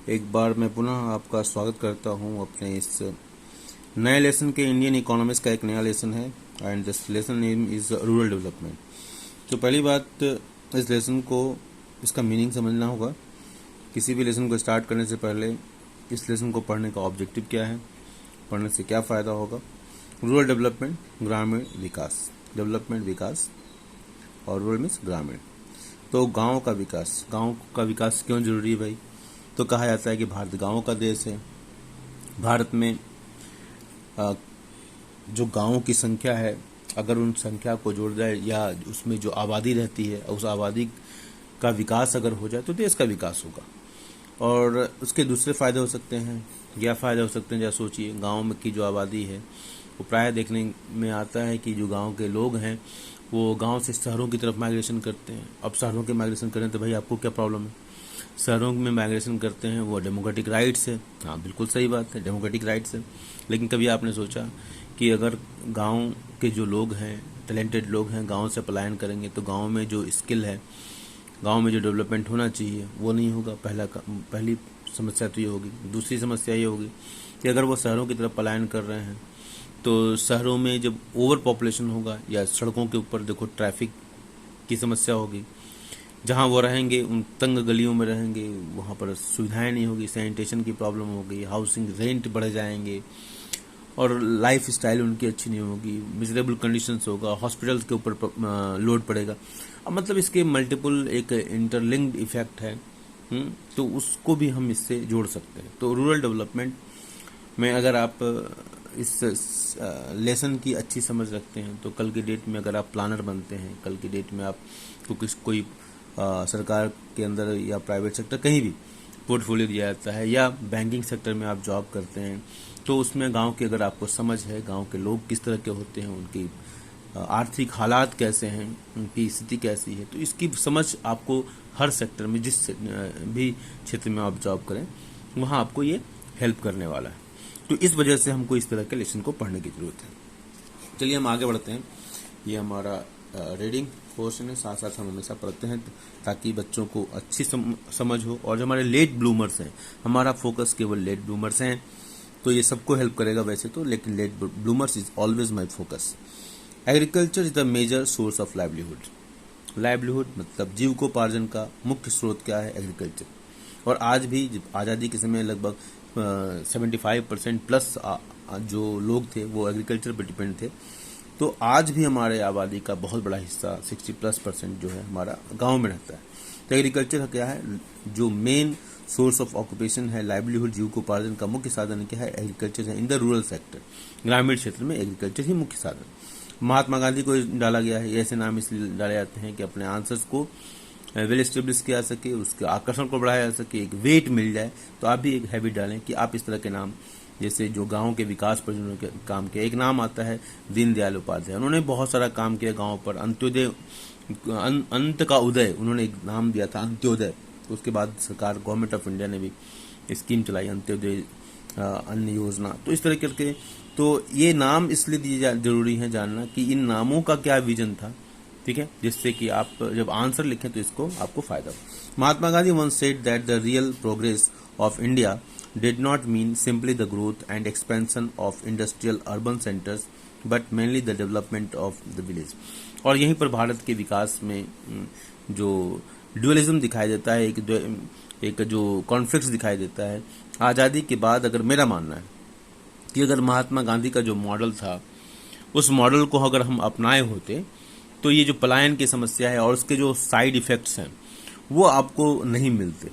एक बार मैं पुनः आपका स्वागत करता हूं अपने इस नए लेसन के। इंडियन इकोनॉमिक्स का एक नया लेसन है and this lesson name is rural development. तो पहली बात, इस लेसन को इसका मीनिंग समझना होगा। किसी भी लेसन को स्टार्ट करने से पहले इस लेसन को पढ़ने का ऑब्जेक्टिव क्या है, पढ़ने से क्या फ़ायदा होगा। रूरल डेवलपमेंट, ग्रामीण विकास, डेवलपमेंट विकास, और रूरल मीन्स ग्रामीण। तो गाँव का विकास क्यों जरूरी है भाई? तो कहा जाता है कि भारत गाँवों का देश है। भारत में जो गाँवों की संख्या है, अगर उन संख्या को जोड़ जाए या उसमें जो आबादी रहती है उस आबादी का विकास अगर हो जाए तो देश का विकास होगा। और उसके दूसरे फ़ायदे हो सकते हैं। क्या फ़ायदे हो सकते हैं? जैसे सोचिए, गाँव में की जो आबादी है वो प्रायः देखने में आता है कि जो गाँव के लोग हैं वो गाँव से शहरों की तरफ माइग्रेशन करते हैं। अब शहरों के माइग्रेशन करें तो भाई आपको क्या प्रॉब्लम है? शहरों में माइग्रेशन करते हैं, वो डेमोक्रेटिक राइट्स है। हाँ, बिल्कुल सही बात है, डेमोक्रेटिक राइट्स है। लेकिन कभी आपने सोचा कि अगर गांव के जो लोग हैं, टैलेंटेड लोग हैं, गांव से पलायन करेंगे तो गांव में जो स्किल है, गांव में जो डेवलपमेंट होना चाहिए वो नहीं होगा। पहली समस्या तो ये होगी। दूसरी समस्या ये होगी कि अगर वो शहरों की तरफ पलायन कर रहे हैं तो शहरों में जब ओवर पॉपुलेशन होगा या सड़कों के ऊपर देखो ट्रैफिक की समस्या होगी, जहाँ वो रहेंगे उन तंग गलियों में रहेंगे, वहाँ पर सुविधाएं नहीं होगी, सैनिटेशन की प्रॉब्लम होगी, हाउसिंग रेंट बढ़ जाएंगे और लाइफ स्टाइल उनकी अच्छी नहीं होगी, मिजरेबल कंडीशंस होगा, हॉस्पिटल्स के ऊपर लोड पड़ेगा। अब मतलब इसके मल्टीपल एक इंटरलिंक्ड इफेक्ट है। तो उसको भी हम इससे जोड़ सकते हैं। तो रूरल डेवलपमेंट में अगर आप इस लेसन की अच्छी समझ रखते हैं तो कल की डेट में अगर आप प्लानर बनते हैं, कल की डेट में आप कोई सरकार के अंदर या प्राइवेट सेक्टर कहीं भी पोर्टफोलियो दिया जाता है या बैंकिंग सेक्टर में आप जॉब करते हैं, तो उसमें गांव की अगर आपको समझ है, गांव के लोग किस तरह के होते हैं, उनकी आर्थिक हालात कैसे हैं, उनकी स्थिति कैसी है, तो इसकी समझ आपको हर सेक्टर में, जिस भी क्षेत्र में आप जॉब करें वहाँ आपको ये हेल्प करने वाला है। तो इस वजह से हमको इस तरह के लेसन को पढ़ने की ज़रूरत है। चलिए हम आगे बढ़ते हैं। ये हमारा रीडिंग पोर्शन है, साथ साथ हम हमेशा पढ़ते हैं ताकि बच्चों को अच्छी समझ हो। और जो हमारे लेट ब्लूमर्स हैं, हमारा फोकस केवल लेट ब्लूमर्स हैं, तो ये सबको हेल्प करेगा वैसे तो, लेकिन late bloomers is always my focus. Agriculture is the major source of livelihood मतलब जीविकोपार्जन का मुख्य स्रोत क्या है? एग्रीकल्चर। और आज भी आज़ादी के समय लगभग 75% प्लस जो लोग थे वो एग्रीकल्चर पर डिपेंड थे। तो आज भी हमारे आबादी का बहुत बड़ा हिस्सा 60+% जो है हमारा गांव में रहता है। तो एग्रीकल्चर क्या है? जो मेन सोर्स ऑफ ऑक्यूपेशन है, लाइवलीहुड, जीविकोपार्जन का मुख्य साधन क्या है? एग्रीकल्चर है। इन द रूरल सेक्टर, ग्रामीण क्षेत्र में एग्रीकल्चर ही मुख्य साधन। महात्मा गांधी को डाला गया है, ऐसे नाम इसलिए डाले जाते हैं कि अपने आंसर्स को वेल एस्टेब्लिश किया जा सके, उसके आकर्षण को बढ़ाया जा सके, एक वेट मिल जाए। तो आप भी एक हैबिट डालें कि आप इस तरह के नाम, जैसे जो गांव के विकास पर जिन्होंने काम किया, एक नाम आता है दीनदयाल उपाध्याय। उन्होंने बहुत सारा काम किया गांव पर। अंत्योदय, अंत का उदय, उन्होंने एक नाम दिया था अंत्योदय। तो उसके बाद सरकार, गवर्नमेंट ऑफ इंडिया ने भी स्कीम चलाई, अंत्योदय अन्न योजना। तो इस तरह करके तो ये नाम इसलिए दिए जरूरी है जानना कि इन नामों का क्या विजन था, ठीक है, जिससे कि आप जब आंसर लिखें तो इसको आपको फायदा हो। Mahatma Gandhi once said that the real progress of India did not mean simply the growth and expansion of industrial urban centers but mainly the development of the village। और यहीं पर भारत के विकास में जो ड्यूअलिज्म दिखाई देता है, एक जो कॉन्फ्लिक्ट दिखाई देता है आज़ादी के बाद, अगर मेरा मानना है कि अगर महात्मा गांधी का जो मॉडल था उस मॉडल को अगर हम अपनाए होते तो ये जो पलायन की समस्या है और उसके जो साइड इफ़ेक्ट्स हैं वो आपको नहीं मिलते।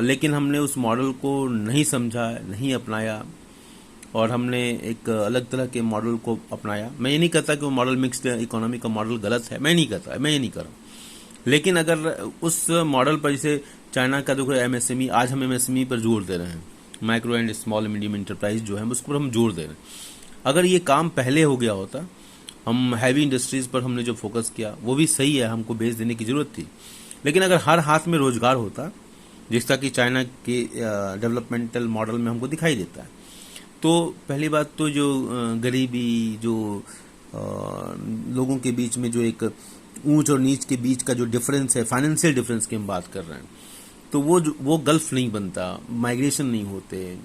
लेकिन हमने उस मॉडल को नहीं समझा, नहीं अपनाया, और हमने एक अलग तरह के मॉडल को अपनाया। मैं ये नहीं कहता कि वो मॉडल, मिक्स्ड इकोनॉमी का मॉडल गलत है, मैं नहीं कहता, मैं ये नहीं कर रहा हूँ। लेकिन अगर उस मॉडल पर, जैसे चाइना का देखो एमएसएमई, आज हम एमएसएमई पर जोर दे रहे हैं, micro and small medium enterprise जो है उस पर हम जोर दे रहे हैं। अगर ये काम पहले हो गया होता, हम हैवी इंडस्ट्रीज पर हमने जो फोकस किया वो भी सही है, हमको बेच देने की जरूरत थी। लेकिन अगर हर हाथ में रोजगार होता, जैसा कि चाइना के डेवलपमेंटल मॉडल में हमको दिखाई देता है, तो पहली बात तो जो गरीबी, जो लोगों के बीच में जो एक ऊंच और नीच के बीच का जो डिफरेंस है, फाइनेंशियल डिफरेंस की हम बात कर रहे हैं, तो वो गल्फ नहीं बनता, माइग्रेशन नहीं होते,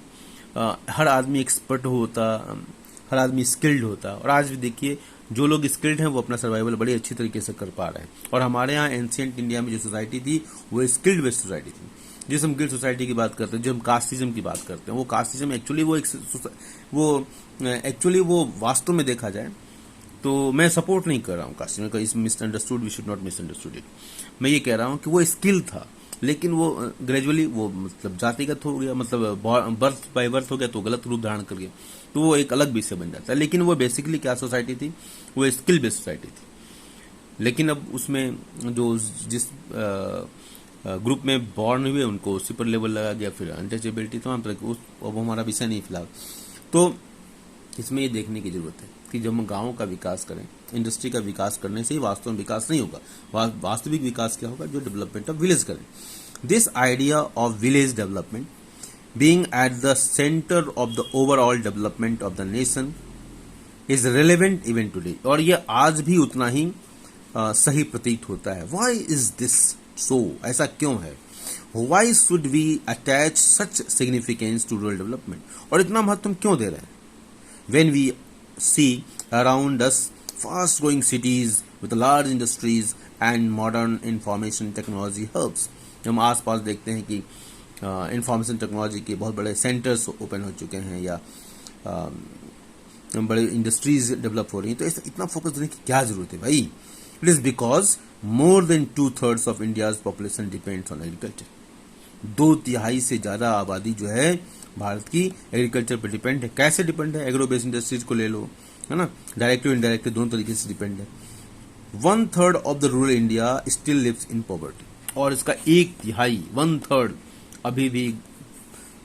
हर आदमी एक्सपर्ट होता, हर आदमी स्किल्ड होता। और आज भी देखिए जो लोग स्किल्ड हैं वो अपना सर्वाइवल बड़ी अच्छी तरीके से कर पा रहे हैं। और हमारे यहाँ एंशियंट इंडिया में जो सोसाइटी थी वो स्किल्ड बेस्ड सोसाइटी थी। जिस हम गिल्ड सोसाइटी की बात करते हैं, जो हम कास्टिज्म की बात करते हैं, वो कास्टिज्म एक्चुअली वो वास्तव में देखा जाए तो मैं सपोर्ट नहीं कर रहा हूँ कास्टिज्म का, इस misunderstood, we should not misunderstood it. मैं ये कह रहा हूँ कि वो स्किल था, लेकिन वो ग्रेजुअली वो मतलब जातिगत हो गया, मतलब बर्थ बाय बर्थ हो गया तो गलत रूप धारण कर गया, तो वो एक अलग विषय बन जाता है। लेकिन वो बेसिकली क्या सोसाइटी थी, वो स्किल बेस्ड सोसाइटी थी। लेकिन अब उसमें जो जिस ग्रुप में बॉर्न हुए उनको उसी पर लेवल लगा गया, फिर अनटचेबिलिटी, तमाम तरह की, अब हमारा विषय नहीं फिलहाल। तो इसमें ये देखने की जरूरत है कि जब हम गाँव का विकास करें, इंडस्ट्री का विकास करने से ही वास्तव में विकास नहीं होगा। वास्तविक विकास क्या होगा, जो डेवलपमेंट ऑफ विलेज करें। This idea of village development being at the centre of the overall development of the nation is relevant even today. और ये आज भी उतना ही सही प्रतीत होता है। व्हाई इज दिस सो, ऐसा क्यों है? Why should we attach such significance to rural development, और इतना महत्व क्यों दे रहे हैं? When we see around us fast growing cities with large industries and modern information technology hubs, हम आसपास देखते हैं कि इंफॉर्मेशन टेक्नोलॉजी के बहुत बड़े सेंटर्स ओपन हो चुके हैं या बड़े इंडस्ट्रीज डेवलप हो रही हैं, तो इतना फोकस देने की क्या जरूरत है भाई? It is because more than 2/3 of India's population depends on agriculture. 2/3 से ज्यादा आबादी जो है भारत की एग्रीकल्चर पर डिपेंड है। कैसे डिपेंड है? एग्रो बेस्ड इंडस्ट्रीज को ले लो, है ना, डायरेक्टली इनडायरेक्टली दोनों तरीके से डिपेंड है। 1/3 of the rural India still lives in poverty, और इसका 1/3 1/3 अभी भी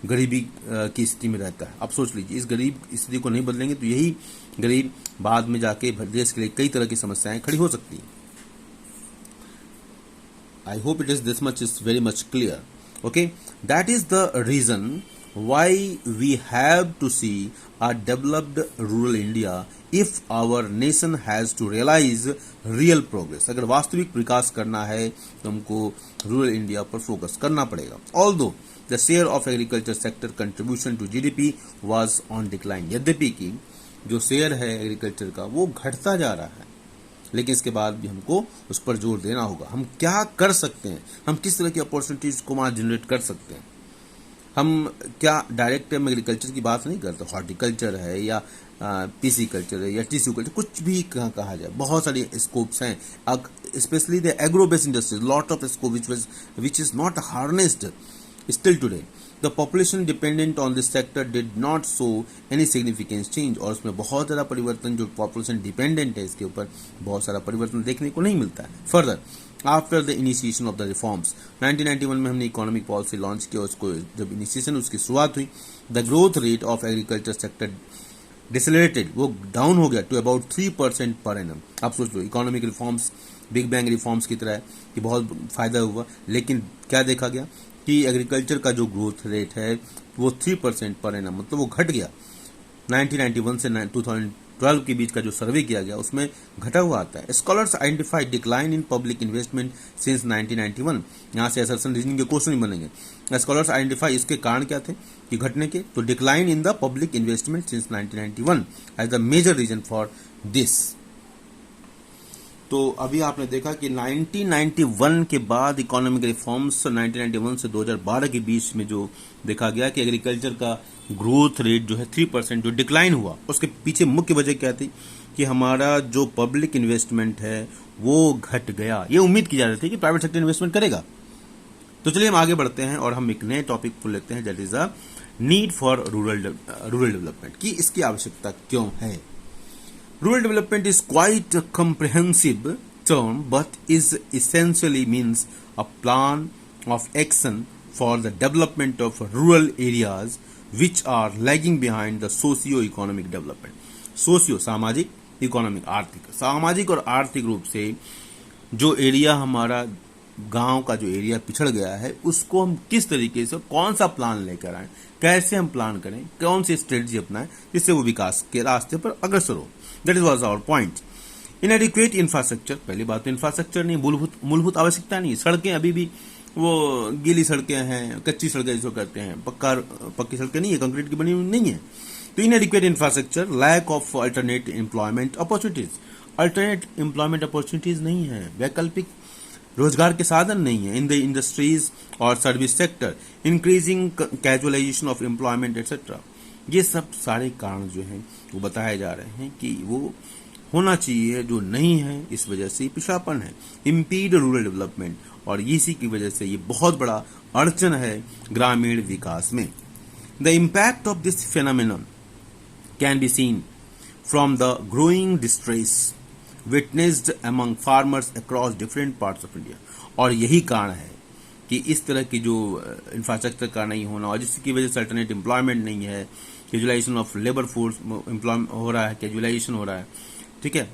गरीबी की स्थिति में रहता है। आप सोच लीजिए, इस गरीब स्थिति को नहीं बदलेंगे तो यही गरीब बाद में जाके देश के लिए कई तरह की समस्याएं खड़ी हो सकती हैं। I hope it is this much is very much clear. Okay, that is the reason why we have to see a developed rural India if our nation has to realize real progress। अगर वास्तविक विकास करना है तो हमको rural India पर focus करना पड़ेगा। Although the share of agriculture sector contribution to GDP was on decline, यद्यपि कि जो शेयर है एग्रीकल्चर का वो घटता जा रहा है, लेकिन इसके बाद भी हमको उस पर जोर देना होगा। हम क्या कर सकते हैं, हम किस तरह की अपॉर्चुनिटीज को वहां जनरेट कर सकते हैं। हम क्या डायरेक्ट में एग्रीकल्चर की बात नहीं करते, हॉर्टिकल्चर है या पीसी कल्चर है या टिश्यू कल्चर, कुछ भी कहा जाए, बहुत सारी स्कोप्स हैं। Specially the agro based industries, lot of scope which is not harnessed still today. The population dependent on this sector did not show any significance change, और उसमें बहुत ज़्यादा परिवर्तन, जो पॉपुलेशन डिपेंडेंट है इसके ऊपर बहुत सारा परिवर्तन देखने को नहीं मिलता है। Further after the initiation of the reforms, 1991 में हमने इकोनॉमिक पॉलिसी लॉन्च किया, उसको जब इनिशिएशन उसकी शुरुआत हुई, the growth rate of agriculture sector decelerated, वो डाउन हो गया टू अबाउट 3% पर एनम। आप सोच लो, economic reforms big bang reforms की तरह है कि बहुत फायदा हुआ, लेकिन क्या देखा गया कि एग्रीकल्चर का जो ग्रोथ रेट है वो 3% पर एनम, मतलब वो घट गया। 1991 से 2012 के बीच का जो सर्वे किया गया उसमें घटा हुआ आता है। Scholars identify decline in public investment since 1991, यहाँ से असर्शन रीजनिंग के क्वेश्चन बनेंगे। स्कॉलर्स आइडेंटिफाई, इसके कारण क्या थे कि घटने के, तो decline in the public investment since 1991 as the major reason for this. तो अभी आपने देखा कि 1991 के बाद इकोनॉमिक रिफॉर्म्स 1991 से 2012 के बीच में जो देखा गया कि एग्रीकल्चर का ग्रोथ रेट जो है 3% जो डिक्लाइन हुआ, उसके पीछे मुख्य वजह क्या थी कि हमारा जो पब्लिक इन्वेस्टमेंट है वो घट गया। ये उम्मीद की जा रही थी कि प्राइवेट सेक्टर इन्वेस्टमेंट करेगा। तो चलिए हम आगे बढ़ते हैं और हम एक नए टॉपिक को लेते हैं, that is a need for rural development, कि इसकी आवश्यकता क्यों है। Rural development is quite a comprehensive term, but is essentially means a plan of action for the development of rural areas which are lagging behind the socio-economic development. Socio सामाजिक, economic आर्थिक। सामाजिक और आर्थिक रूप से जो एरिया हमारा गांव का जो एरिया पिछड़ गया है, उसको हम किस तरीके से, कौन सा प्लान लेकर आए, कैसे हम प्लान करें, कौन सी स्ट्रेटजी अपनाएं जिससे वो विकास के रास्ते पर अग्रसर हो। That is was our point. Inadequate infrastructure, पहली बात तो इंफ्रास्ट्रक्चर नहीं, मूलभूत आवश्यकता नहीं। सड़कें अभी भी वो गीली सड़कें हैं, कच्ची सड़कें जिसको कहते हैं, पक्की सड़कें नहीं है, कंक्रीट की बनी हुई नहीं है। तो inadequate infrastructure, lack of alternate employment opportunities, alternate employment opportunities नहीं है, वैकल्पिक रोजगार के साधन नहीं है इन द इंडस्ट्रीज और service sector, increasing casualisation of employment etcetera. ये सब सारे कारण जो हैं वो बताए जा रहे हैं कि वो होना चाहिए, जो नहीं है, इस वजह से पिछड़ापन है, इम्पीड रूरल डेवलपमेंट, और इसी की वजह से ये बहुत बड़ा अड़चन है ग्रामीण विकास में। The impact of this phenomenon can be seen from the growing distress witnessed among farmers across different parts of India. और यही कारण है कि इस तरह की जो इंफ्रास्ट्रक्चर का नहीं होना और जिसकी वजह से अल्टरनेट एम्प्लॉयमेंट नहीं है, casualisation of labour force employ हो रहा है, कैजुअलाइजेशन हो रहा है, ठीक है,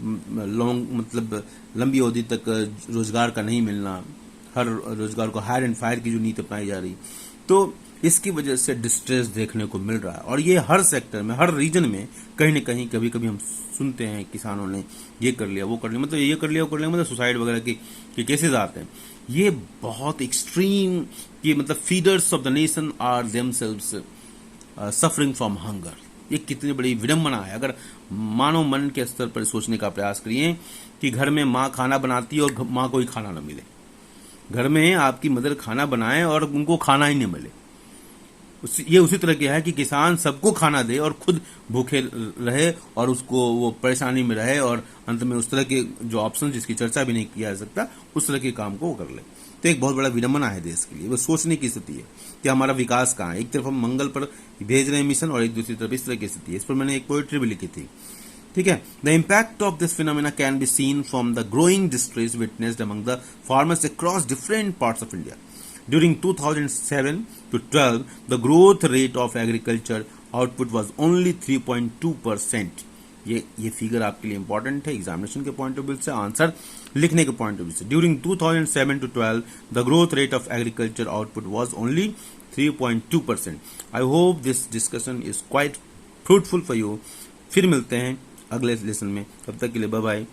लॉन्ग मतलब लंबी अवधि तक रोजगार का नहीं मिलना, हर रोजगार को हायर एंड फायर की जो नीति अपनाई जा रही, तो इसकी वजह से डिस्ट्रेस देखने को मिल रहा है। और ये हर सेक्टर में, हर रीजन में कहीं न कहीं कभी कभी हम सुनते हैं किसानों ने ये कर लिया, वो कर लिया, मतलब ये कर लिया, वो कर लिया, मतलब सुसाइड वगैरह के केसेस आते हैं। ये बहुत एक्सट्रीम कि मतलब feeders of the nation are themselves suffering from hunger. ये कितनी बड़ी विडंबना है। अगर मानव मन के स्तर पर सोचने का प्रयास करिए कि घर में माँ खाना बनाती है और माँ को ही खाना न मिले, घर में आपकी मदर खाना बनाए और उनको खाना ही नहीं मिले, ये उसी तरह की है कि किसान सबको खाना दे और खुद भूखे रहे और उसको वो परेशानी में रहे और अंत में उस तरह के जो ऑप्शन जिसकी चर्चा भी नहीं किया जा सकता उस तरह के काम को वो कर ले। तो एक बहुत बड़ा विडंबना है देश के लिए। वो सोचने की स्थिति है कि हमारा विकास कहाँ है। एक तरफ हम मंगल पर भेज रहे हैं मिशन और एक दूसरी तरफ इस तरह की स्थिति है। इस पर मैंने एक पोएट्री भी लिखी थी, ठीक है। The impact of this phenomena can be seen from the growing distress witnessed among the farmers across different parts of India. During 2007 to 12, the growth rate of agriculture output was only 3.2%. ये figure आपके लिए important है examination के point of view से, answer लिखने के point of view से। During 2007 to 12, the growth rate of agriculture output was only 3.2%. I hope this discussion is quite fruitful for you. फिर मिलते हैं अगले लेसन में, तब तक के लिए बाय बाय।